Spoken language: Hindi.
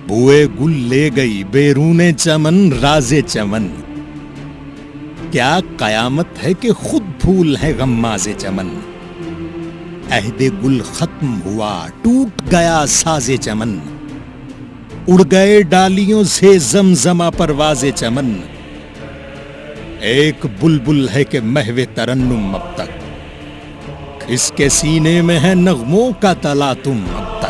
बुए गुल ले गई बेरूने चमन राजे चमन। क्या कयामत है कि खुद फूल है गम्माज़े चमन। अहदे गुल खत्म हुआ टूट गया साजे चमन। उड़ गए डालियों से जमजमा परवाज़े चमन। एक बुलबुल है कि महवे तरन्नुम अब तक, इसके सीने में है नगमों का तलातुम अब तक।